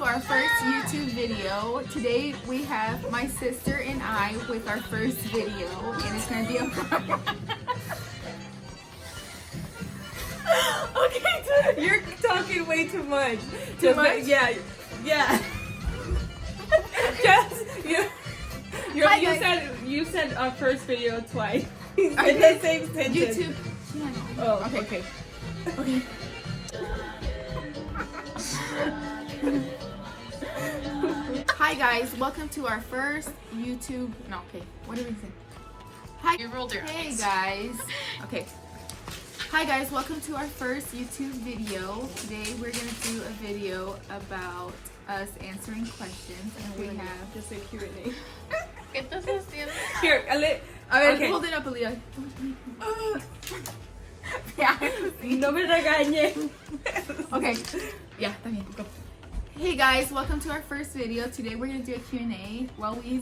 to our first YouTube video. Today we have my sister and I with our first video, and it's gonna be a Okay, you're talking way too much. Too much? Yeah. Just you said our first video twice. In the same sentence. YouTube channel. Oh, okay. Okay. Hi guys, welcome to our first YouTube. No, okay. What do we say? Hi. You rolled your Hey eyes. guys. Okay. Hi guys, welcome to our first YouTube video. Today we're gonna do a video about us answering questions, and we have just a Q&A. Get this is the Here, Okay, hold it up, Aaliyah. Yeah. No me regañe. Okay. Yeah, también. Go. Hey guys, welcome to our first video. Today we're gonna do a Q&A while we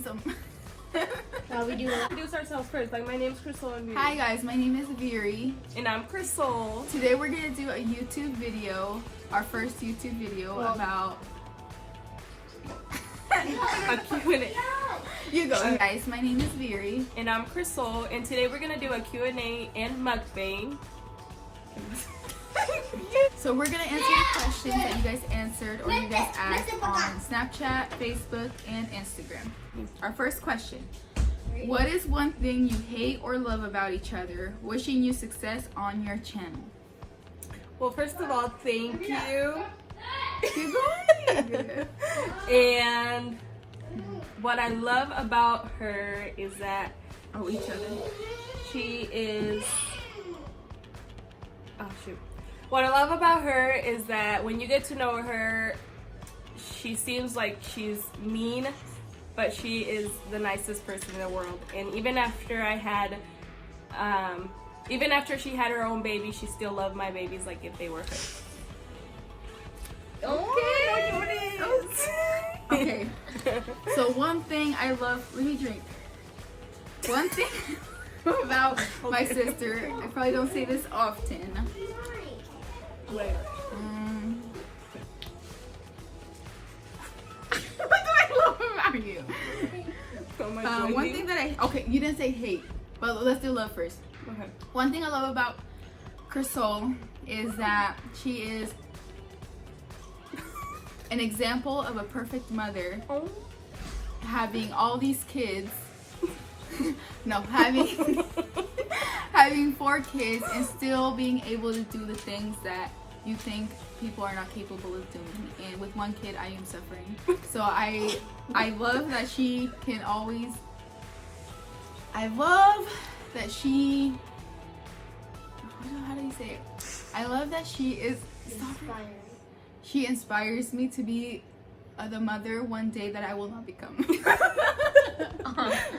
Introduce ourselves first. Like, my name's Crystal and Hi guys, my name is Viri. And I'm Crystal. Today we're gonna do a YouTube video, our first YouTube video about A Q&A. You go. Guys, my name is Viri. And I'm Crystal, and today we're gonna do a Q&A and mukbang. So we're gonna answer the questions that you guys answered or you guys asked on Snapchat, Facebook, and Instagram. Our first question. What is one thing you hate or love about each other? Wishing you success on your channel. Well, first of all, thank you. Keep going. And what I love about her is that Each other. she is... Oh, shoot. What I love about her is that when you get to know her, she seems like she's mean, but she is the nicest person in the world. And even after she had her own baby, she still loved my babies like if they were hers. Okay. So one thing I love, let me drink. One thing about my sister, I probably don't say this often. Wait. What do I love about you? So much One thing that okay, you didn't say hate, but let's do love first. Okay. One thing I love about Crystal is that she is an example of a perfect mother, having all these kids. No, having 4 kids and still being able to do the things that you think people are not capable of doing. And with 1 kid, I am suffering. So I love that she can always. I love that she. How do you say it? I love that she is. She inspires me to be the mother one day that I will not become.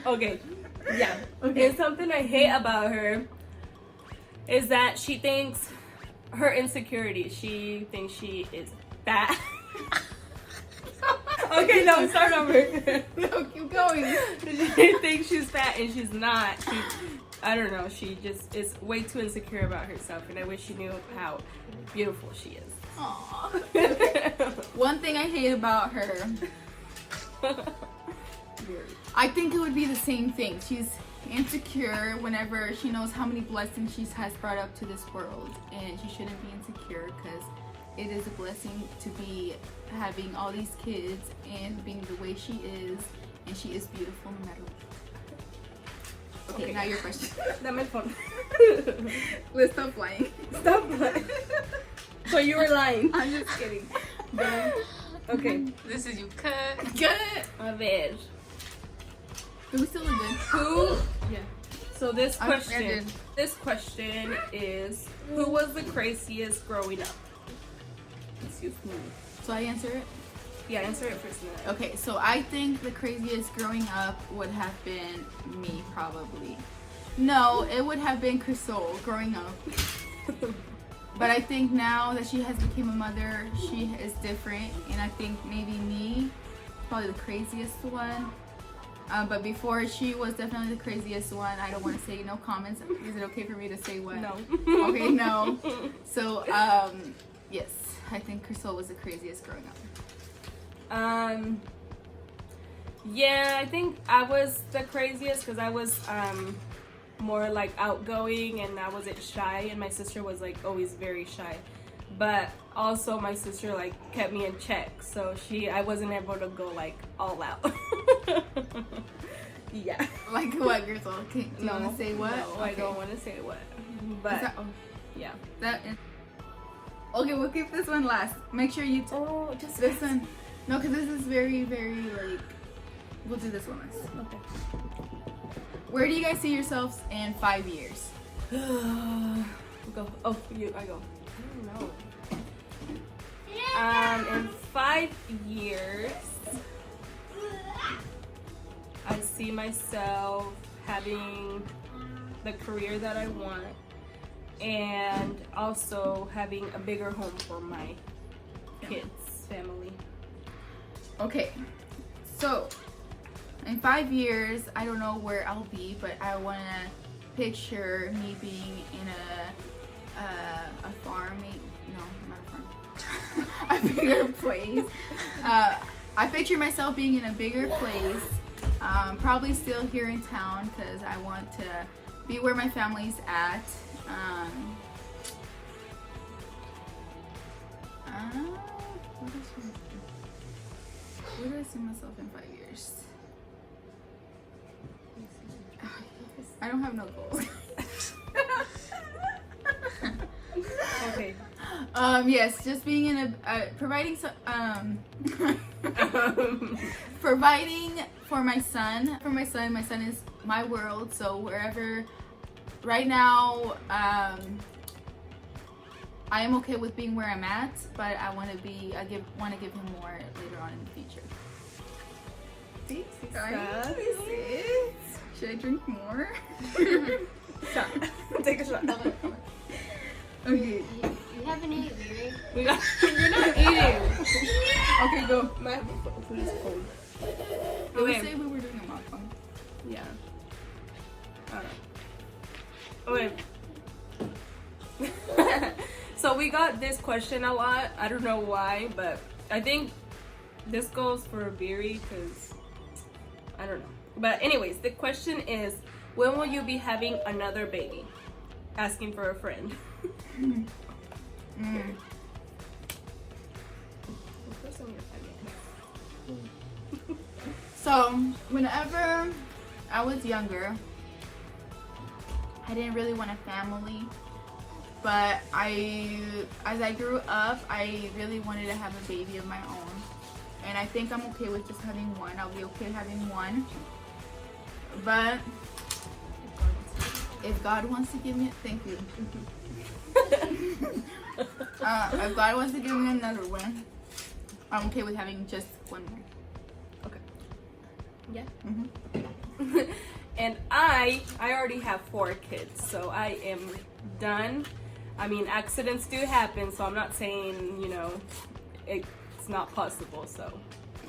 Okay. Yeah. Okay. And something I hate about her is that she thinks her insecurity. She thinks she is fat. Okay, no, start over. No, keep going. She thinks she's fat and she's not. I don't know. She just is way too insecure about herself, and I wish she knew how beautiful she is. Aww. One thing I hate about her, I think it would be the same thing. She's insecure whenever she knows how many blessings she has brought up to this world, and she shouldn't be insecure because it is a blessing to be having all these kids and being the way she is, and she is beautiful no matter what. Okay, now your question. Dame el phone. Let's stop lying. Stop lying. So you were lying. I'm just kidding. Okay. This is you cut. Good. A ver. Do we still look good? Who? Yeah. So this I question. did. This question is: who was the craziest growing up? Excuse me. So I answer it? Yeah, answer it first. Okay, so I think the craziest growing up would have been me, probably. No, it would have been Crystal growing up. But I think now that she has become a mother, she is different. And I think maybe me, probably the craziest one. But before, she was definitely the craziest one. I don't want to say no comments. Is it okay for me to say what? No. Okay, no. So, yes, I think Crystal was the craziest growing up. Yeah, I think I was the craziest because I was more like outgoing and I wasn't shy, and my sister was like always very shy. But also my sister like kept me in check, so I wasn't able to go like all out. Yeah. Like what, Grizzle? Do you want to say what? No, I don't want to say what. But yeah. Okay, we'll keep this one last. Make sure you. Just This one. No, because this is very, very like. We'll do this one last. Okay. Where do you guys see yourselves in 5 years? Go. Oh, I go. I don't know. In 5 years, I see myself having the career that I want, and also having a bigger home for my kids, family. Okay, so in 5 years, I don't know where I'll be, but I want to picture me being in a farm. No, not a farm. A bigger place. I picture myself being in a bigger place. Probably still here in town because I want to be where my family's at. Where do I see myself in 5 years? I don't have no goals. Okay. Yes, just being in providing providing for my son. My son is my world. So wherever, right now, I am okay with being where I'm at, but I want to want to give him more later on in the future. See? Should I drink more? Shot. Take a shot. Okay. You haven't eaten, Mary. You're not eating. Okay, go. My food is cold. Did we Okay. say we were doing a mukbang? Yeah. Okay. So we got this question a lot. I don't know why, but I think this goes for Biri because I don't know. But anyways, the question is, when will you be having another baby? Asking for a friend. So, whenever I was younger, I didn't really want a family, but as I grew up, I really wanted to have a baby of my own, and I think I'm okay with just having one. I'll be okay having one, but if God wants to give me, thank you. If God wants to give me another one, I'm okay with having just one more. Okay. Yeah. Mm-hmm. And I already have 4 kids, so I am done. I mean, accidents do happen, so I'm not saying, you know, it's not possible, so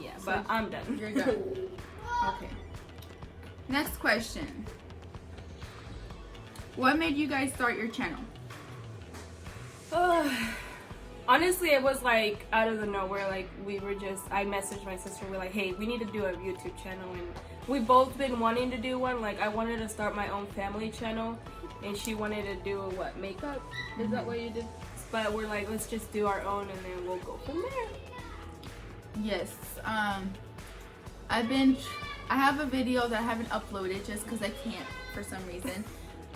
yeah, but I'm done. You're done. Okay. Next question. What made you guys start your channel? Honestly, it was like out of the nowhere. Like I messaged my sister. We're like, hey, we need to do a YouTube channel, and we've both been wanting to do one. Like I wanted to start my own family channel, and she wanted to do makeup. Is that what you did? But we're like, let's just do our own, and then we'll go from there. Yes. I have a video that I haven't uploaded just because I can't for some reason.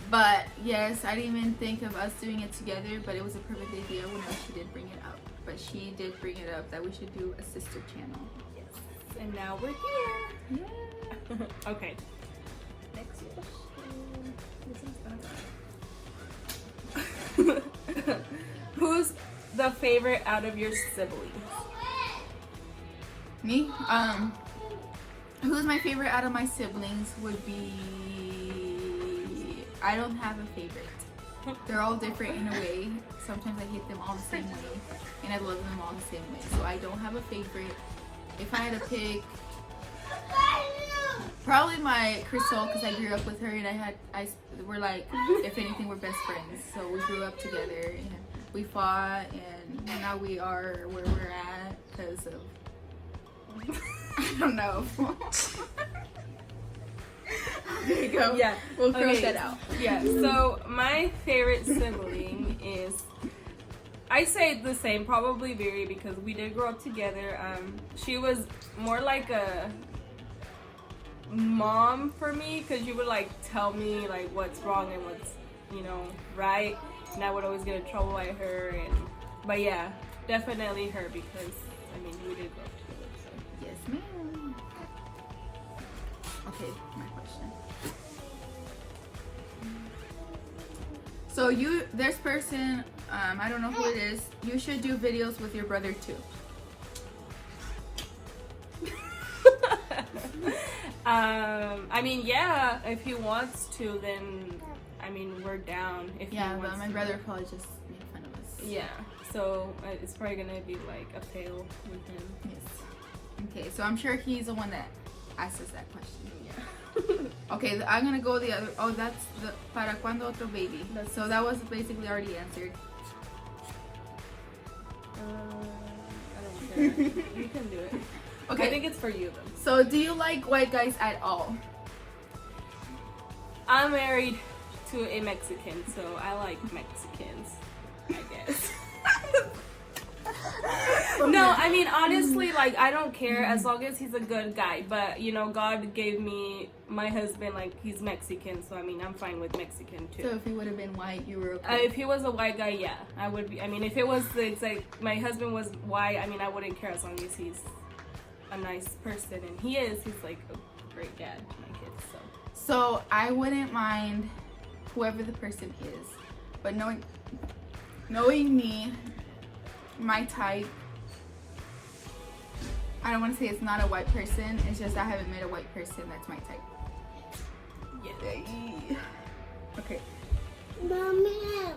But yes, I didn't even think of us doing it together, but it was a perfect idea whenever she did bring it up. But she did bring it up that we should do a sister channel. Yes. And now we're here. Yeah. Okay. Next question. Who's the favorite out of your siblings? Me? Who's my favorite out of my siblings would be... I don't have a favorite. They're all different in a way. Sometimes I hate them all the same way, and I love them all the same way. So I don't have a favorite. If I had to pick, probably my Crystal, because I grew up with her, and we're like, if anything, we're best friends. So we grew up together, and we fought, and now we are where we're at because of I don't know. There you go. Yeah. We'll cross Okay. that out. Yeah. So my favorite sibling is, I say the same, probably Viri, because we did grow up together. She was more like a mom for me, because she would like tell me like what's wrong and what's, you know, right, and I would always get in trouble by her. But yeah, definitely her, because I mean we did grow up together. So. Yes, ma'am. Okay, my question. So this person, I don't know who it is. You should do videos with your brother too. I mean, yeah, if he wants to, then I mean we're down. If he Yeah, wants but my to. brother probably just made fun of us. Yeah, so it's probably gonna be like a fail with him. Yes. Okay, so I'm sure he's the one that asked us that question. Yeah. Okay, I'm gonna go the other. Oh, that's the para cuando otro baby. That's- So that was basically already answered. I don't care. You can do it. Okay. I think it's for you though. So, do you like white guys at all? I'm married to a Mexican, so I like Mexicans, I guess. No, I mean honestly, like I don't care as long as he's a good guy. But you know, God gave me my husband, like he's Mexican, so I mean I'm fine with Mexican too. So, if he would have been white, you were okay. If he was a white guy, yeah, I would be. I mean, if it was the exact, my husband was white, I mean, I wouldn't care as long as he's a nice person, and he is. He's like a great dad to my kids. So, I wouldn't mind whoever the person is, but knowing me, my type. I don't want to say it's not a white person. It's just I haven't met a white person that's my type. Yeah. Okay. Mommy,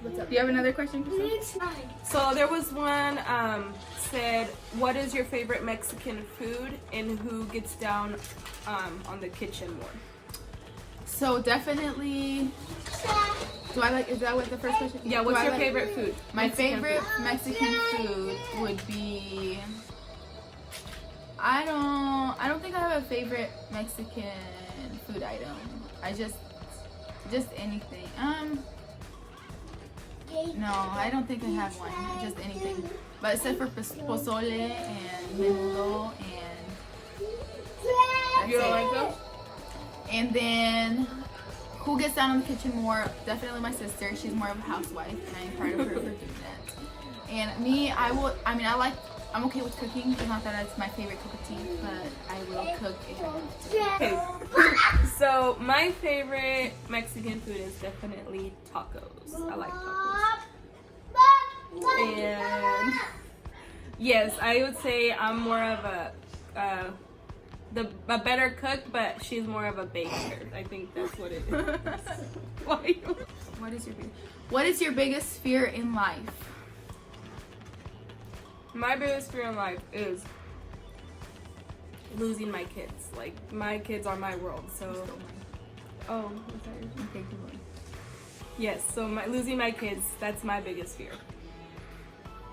What's up? Do you have another question? Crystal? it's mine. So there was one said, "What is your favorite Mexican food, and who gets down on the kitchen more?" So definitely. Do I like? Is that what the first question? Yeah. Do What's I your like- favorite food? My Mexican favorite food. Mexican food would be. I don't think I have a favorite Mexican food item. I just anything. No, I don't think I have one. Just anything. But except for pozole and menudo and that's You don't it. like those? And then who gets down in the kitchen more? Definitely my sister. She's more of a housewife, and I'm proud of her for doing that. And me, I'm okay with cooking. It's not that it's my favorite cup of tea, but I will cook if I have to. Okay. So my favorite Mexican food is definitely tacos. I like tacos. And yes, I would say I'm more of a better cook, but she's more of a baker. I think that's what it is. Why? What is your biggest fear in life? My biggest fear in life is losing my kids. Like my kids are my world. So, oh, was that yours? Okay, good one. Yes. So losing my kids. That's my biggest fear.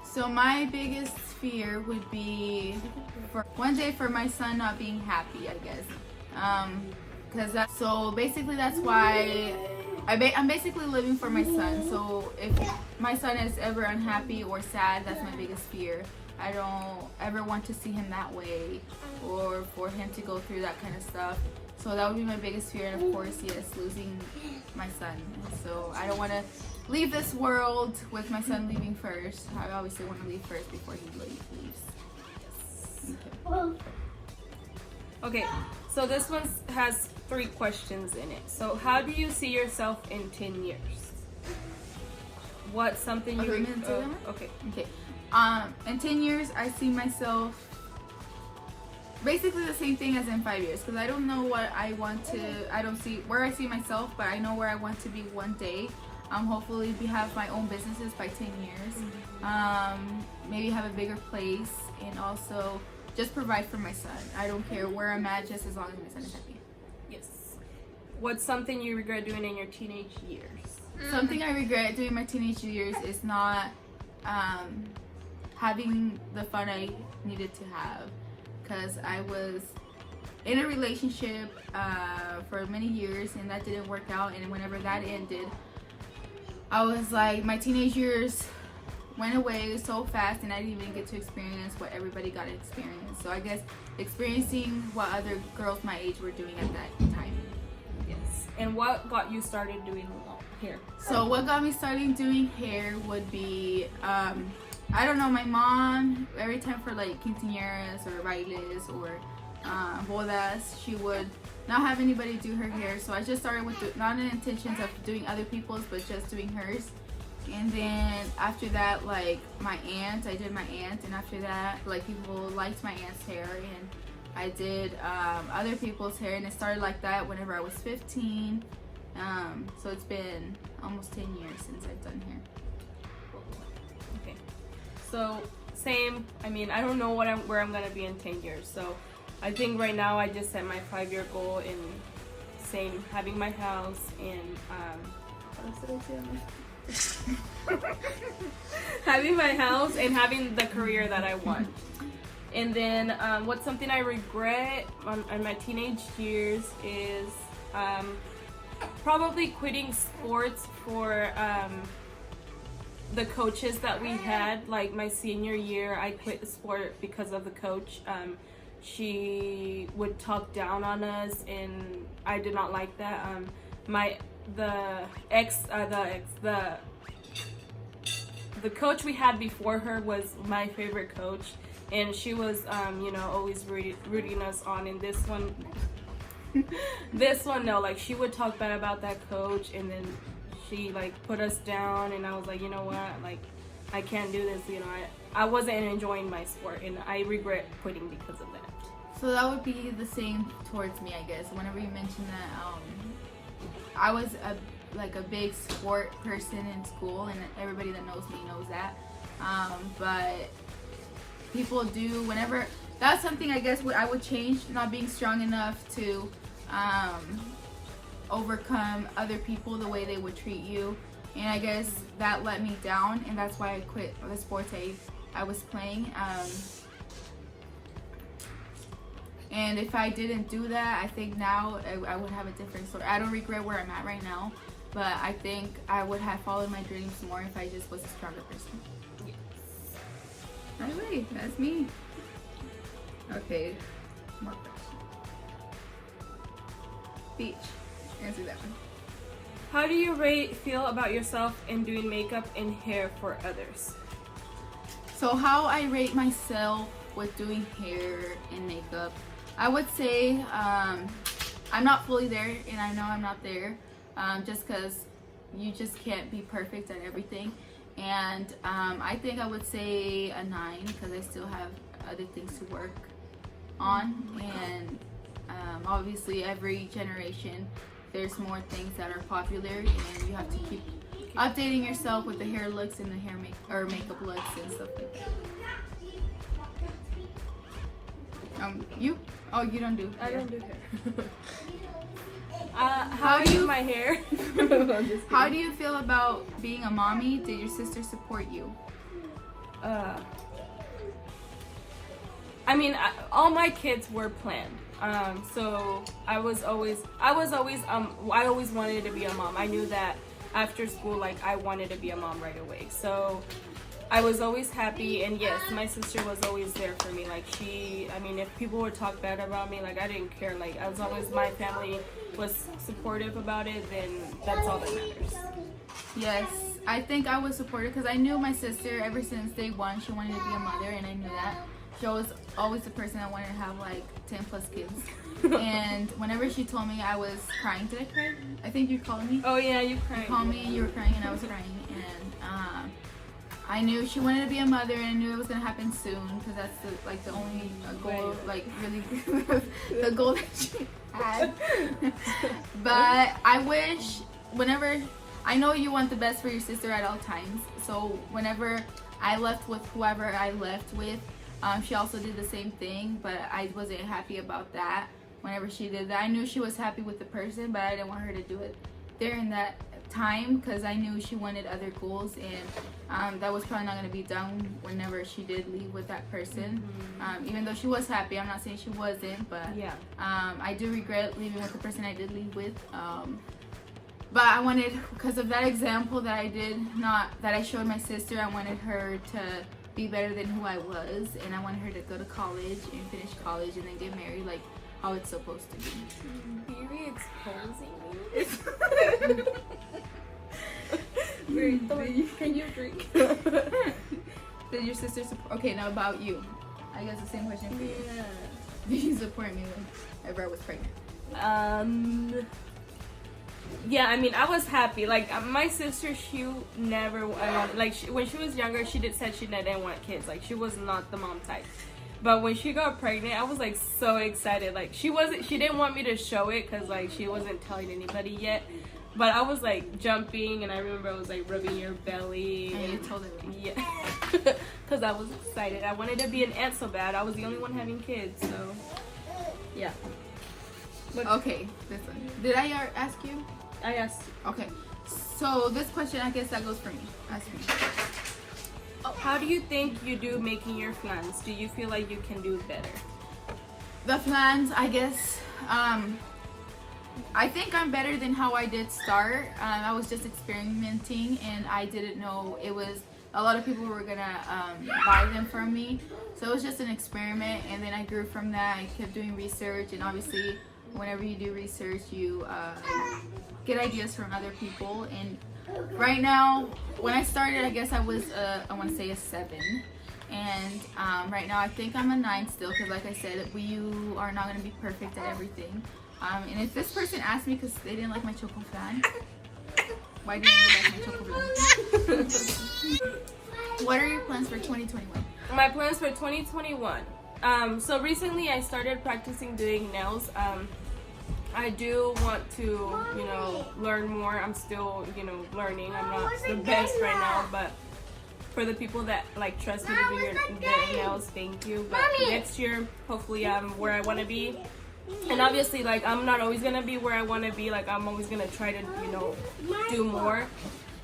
So my biggest fear would be for one day for my son not being happy, I guess. So basically that's why I'm basically living for my son. So if my son is ever unhappy or sad, that's my biggest fear. I don't ever want to see him that way or for him to go through that kind of stuff. So that would be my biggest fear, and of course, yes, losing my son. So I don't want to leave this world with my son leaving first. I obviously want to leave first before he leaves. Okay. So this one has 3 questions in it. So how do you see yourself in 10 years? What's something you? Okay, me to say that one? Okay. Okay. In 10 years, I see myself basically the same thing as in 5 years, because I don't know what I want to. I don't see where I see myself, but I know where I want to be one day. Hopefully, have my own businesses by 10 years. Maybe have a bigger place, and also just provide for my son. I don't care where I'm at, just as long as my son is happy. Yes. What's something you regret doing in your teenage years? Something I regret doing in my teenage years is not having the fun I needed to have, because I was in a relationship for many years and that didn't work out, and whenever that ended, I was like, my teenage years went away so fast and I didn't even get to experience what everybody got to experience. So I guess experiencing what other girls my age were doing at that time. Yes. And what got you started doing hair? So what got me started doing hair would be, I don't know, my mom, every time for like quinceañeras or bailes or bodas, she would not have anybody do her hair. So I just started with not in intentions of doing other people's, but just doing hers. And then after that, like my aunt, I did my aunt, and after that, like people liked my aunt's hair, and I did other people's hair, and it started like that whenever I was 15. So it's been almost 10 years since I've done hair. Okay. So same. I mean, I don't know where I'm gonna be in 10 years. So I think right now I just set my 5-year goal in same having my house and what else did I say on this? Having my house and having the career that I want. And then what's something I regret on my teenage years is probably quitting sports for the coaches that we had. Like my senior year, I quit the sport because of the coach. She would talk down on us, and I did not like that. The coach we had before her was my favorite coach, and she was always rooting us on. And this one no, like she would talk bad about that coach, and then she like put us down, and I was like, you know what, like I can't do this. I wasn't enjoying my sport, and I regret quitting because of that. So that would be the same towards me, I guess. Whenever you mentioned that, I was a big sport person in school, and everybody that knows me knows that. But people do, whenever, that's something I guess I would change, not being strong enough to overcome other people, the way they would treat you. And I guess that let me down, and that's why I quit the sports I was playing. And if I didn't do that, I think now I would have a different story. I don't regret where I'm at right now, but I think I would have followed my dreams more if I just was a stronger person. Yes. Anyway, that's me. Okay, more questions. Beach, answer that one. How do you feel about yourself in doing makeup and hair for others? So how I rate myself with doing hair and makeup, I would say I'm not fully there, and I know I'm not there, just because you just can't be perfect at everything. And I think I would say a 9, because I still have other things to work on. And obviously every generation there's more things that are popular, and you have to keep updating yourself with the hair looks and the hair makeup looks and stuff like that. You? Oh, you don't do hair. I don't do hair. How do you my hair? How do you feel about being a mommy? Did your sister support you? I mean, all my kids were planned. So I always wanted to be a mom. I knew that after school, like I wanted to be a mom right away. So I was always happy, and yes, my sister was always there for me. Like if people would talk bad about me, like I didn't care. Like as long as my family was supportive about it, then that's all that matters. Yes, I think I was supportive because I knew my sister ever since day one. She wanted to be a mother, and I knew that. She was always the person that wanted to have like 10 plus kids. And whenever she told me, I was crying. Did I cry? I think you called me. Oh yeah, you cried. You called me, you were crying, and I was crying. And I knew she wanted to be a mother, and I knew it was gonna happen soon, because that's the only goal, like really the goal that she had. But I wish, whenever, I know you want the best for your sister at all times. So whenever I left with whoever I left with, she also did the same thing, but I wasn't happy about that. Whenever she did that, I knew she was happy with the person, but I didn't want her to do it there in that time because I knew she wanted other goals, and that was probably not going to be done whenever she did leave with that person. Even though she was happy, I'm not saying she wasn't, but Yeah. I do regret leaving with the person I did leave with. But I wanted, because of that example that I showed my sister, I wanted her to be better than who I was, and I wanted her to go to college and finish college and then get married like how it's supposed to be. Very exposing me. Can you drink? Did your sister support? Okay, now about you. I guess the same question for you. Yeah. Did you support me whenever I was pregnant? Yeah, I mean, I was happy. Like, my sister, she never wanted, like, when she was younger, she said she didn't want kids. Like, she was not the mom type. But when she got pregnant, I was, like, so excited. Like, she didn't want me to show it because, like, she wasn't telling anybody yet. But I was, like, jumping, and I remember I was, like, rubbing your belly. And you told her. Yeah. Because I was excited. I wanted to be an aunt so bad. I was the only one having kids, so, yeah. But, Okay, this one. Did I ask you? I asked. Okay. So this question, I guess that goes for me. Ask me. How do you think you do making your plans? Do you feel like you can do better? The plans, I guess, I think I'm better than how I did start. I was just experimenting, and I didn't know it was a lot of people were gonna buy them from me. So it was just an experiment, and then I grew from that. I kept doing research, and obviously whenever you do research, you get ideas from other people. And right now, when I started, I guess I was I want to say a 7, and right now I think I'm a 9 still, because like I said, you are not going to be perfect at everything. And if this person asked me because they didn't like my choco flan, why didn't you like my choco flan? What are your plans for 2021? My plans for 2021. So recently I started practicing doing nails. I do want to, learn more. I'm still, learning. I'm not the best right now, but for the people that like trust me to do their nails, thank you. But next year, hopefully I'm where I want to be. And obviously, like, I'm not always gonna be where I want to be. Like, I'm always gonna try to, do more.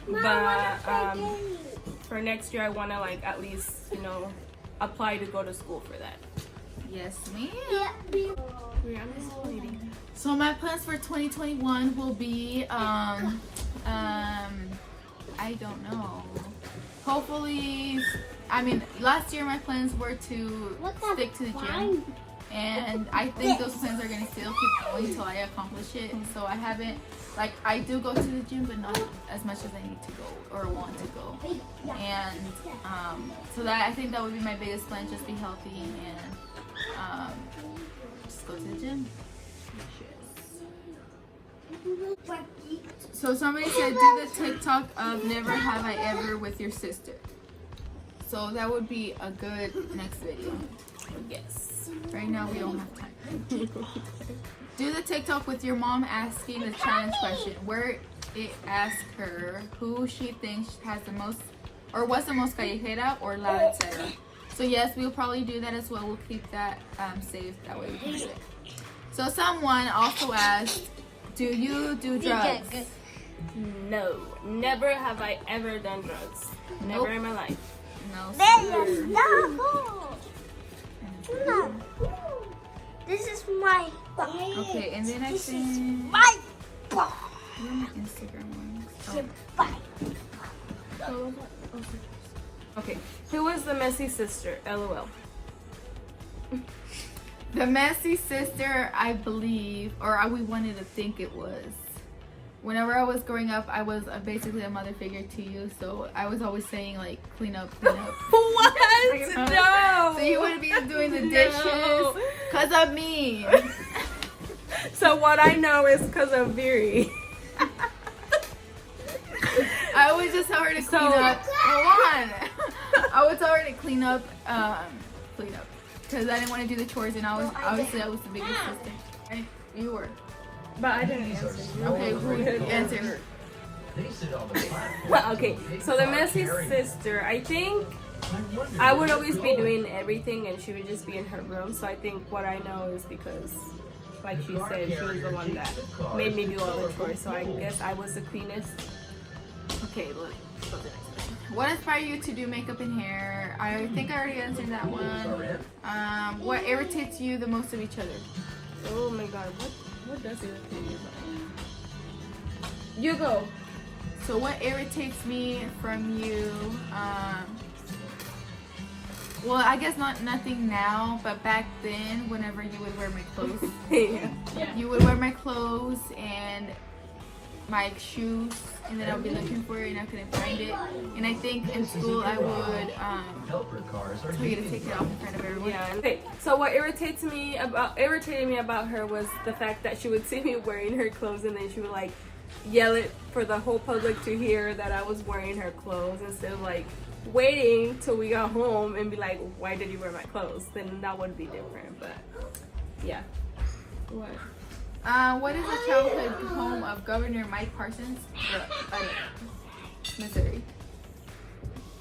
But for next year, I want to, like, at least, apply to go to school for that. Yes, ma'am. So my plans for 2021 will be, I don't know. Hopefully, I mean, last year my plans were to stick to the gym. And I think those plans are going to still keep going until I accomplish it. So I haven't, like, I do go to the gym, but not as much as I need to go or want to go. And so that, I think that would be my biggest plan, just be healthy and just go to the gym. So somebody said, do the TikTok of never have I ever with your sister. So that would be a good next video. Yes. Right now we don't have time. Do the TikTok with your mom asking the challenge question, where it asks her who she thinks has the most, or was the most callejera or la etc. So yes, we'll probably do that as well. We'll keep that saved, that way we can do it. So someone also asked, do you do drugs? No, never have I ever done drugs. Never in my life. No, sir. No. This is my Okay, and then I think my where are my Instagram ones? Oh. Okay, who was the messy sister? LOL. The messy sister, I believe, or we wanted to think it was. Whenever I was growing up, I was basically a mother figure to you, so I was always saying, like, clean up, clean up. What? No! So you wouldn't be doing the dishes because of me. So what I know is because of Viri. I would just tell her to clean up. Hold on. I would tell her to clean up, because I didn't want to do the chores, and I was the biggest sister. Right? You were. But I didn't answer. Okay, who answer? Okay, so the messy sister, I think I would always be doing everything and she would just be in her room. So I think what I know is because, like she said, she was the one that made me do all the chores. So I guess I was the cleanest. Okay, let's go to the next question. What inspired you to do makeup and hair? I think I already answered that one. What irritates you the most of each other? Oh my god, what does irritate you about me? You go. So what irritates me from you? Well, I guess nothing now, but back then, whenever you would wear my clothes, Yeah. you would wear my clothes and my shoes, and then I would be looking for it and I couldn't find it. And I think in school I would tell you to take it off in front of everyone. Yeah. Okay. So what irritated me about her was the fact that she would see me wearing her clothes and then she would like yell it for the whole public to hear that I was wearing her clothes instead of like waiting till we got home and be like, why did you wear my clothes? Then that would be different. But yeah. What? What is the childhood home of Governor Mike Parsons? Missouri.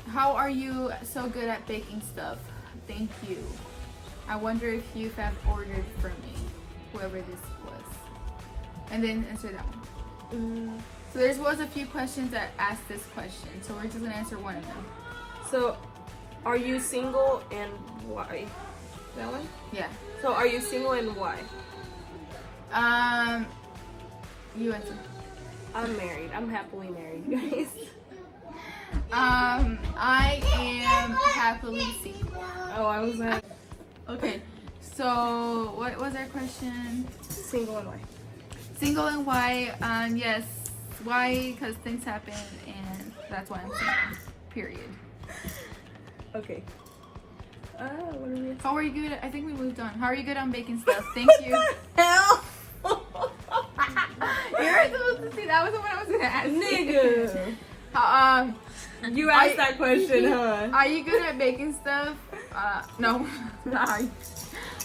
How are you so good at baking stuff? Thank you. I wonder if you have ordered from me, whoever this was. And then answer that one. So there was a few questions that asked this question, so we're just gonna answer one of them. So, are you single and why? That one? Yeah. So, are you single and why? You answer. I'm married. I'm happily married, guys. I am happily single. Oh, I was like, Okay. So what was our question? single and why? Single and why? Yes. Why? Because things happen, and that's why I'm single. Period. Okay. What are we? How are you good? I think we moved on. How are you good on baking stuff? Thank you. Hell, You were supposed to see that was the one I was gonna ask. nigga. You asked that question, huh? Are you good at baking stuff? No.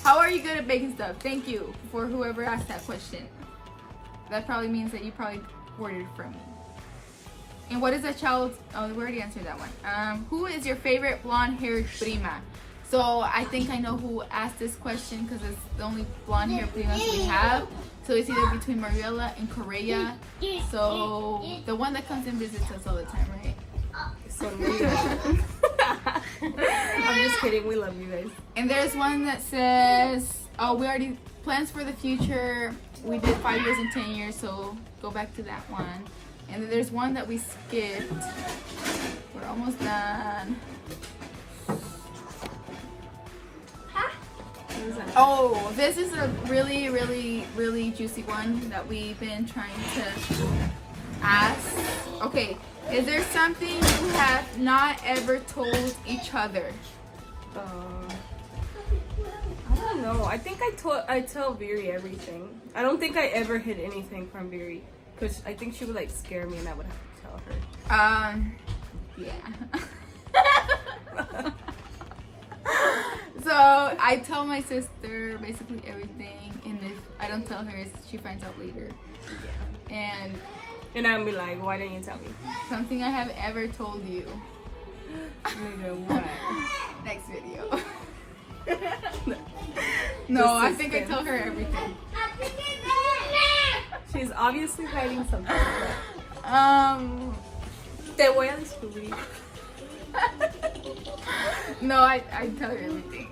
How are you good at baking stuff? Thank you for whoever asked that question. That probably means that you probably ordered from me. And what is a child? Oh, we already answered that one. Who is your favorite blonde-haired prima? So I think I know who asked this question because it's the only blonde-haired primas we have. So it's either between Mariela and Correa. So the one that comes and visits us all the time, right? So I'm just kidding. We love you guys. And there's one that says, oh, we already plans for the future. We did 5 years and 10 years, so go back to that one. And then there's one that we skipped. We're almost done. Oh, this is a really, really, really juicy one that we've been trying to ask. Okay, is there something you have not ever told each other? I don't know. I think I tell Viri everything. I don't think I ever hid anything from Viri because I think she would like scare me and I would have to tell her. Yeah. So I tell my sister basically everything, and if I don't tell her, she finds out later. Yeah. And I'll be like, why didn't you tell me? something I have ever told you. Nigga, what? Next video. No, I think I tell her everything. She's obviously hiding something. Te voy a descubrir. No, I tell her everything.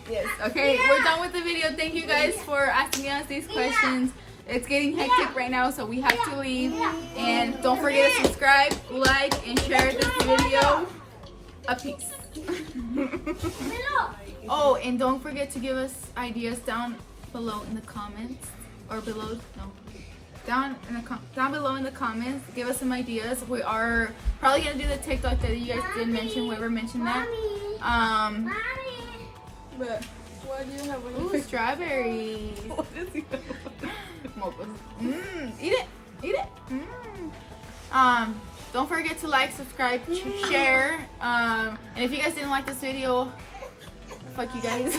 Yes. Okay, we're done with the video. Thank you guys for asking us these questions. It's getting hectic right now, so we have to leave. And don't forget to subscribe, like, and share this video. A peace. Oh, and don't forget to give us ideas down below in the comments. Or below, no. Down below in the comments, give us some ideas. We are probably gonna do the TikTok that you guys did mention. Whoever mentioned that. But what do you have on Ooh, strawberries. What is it? Eat it. Don't forget to like, subscribe, share. And if you guys didn't like this video, fuck you guys.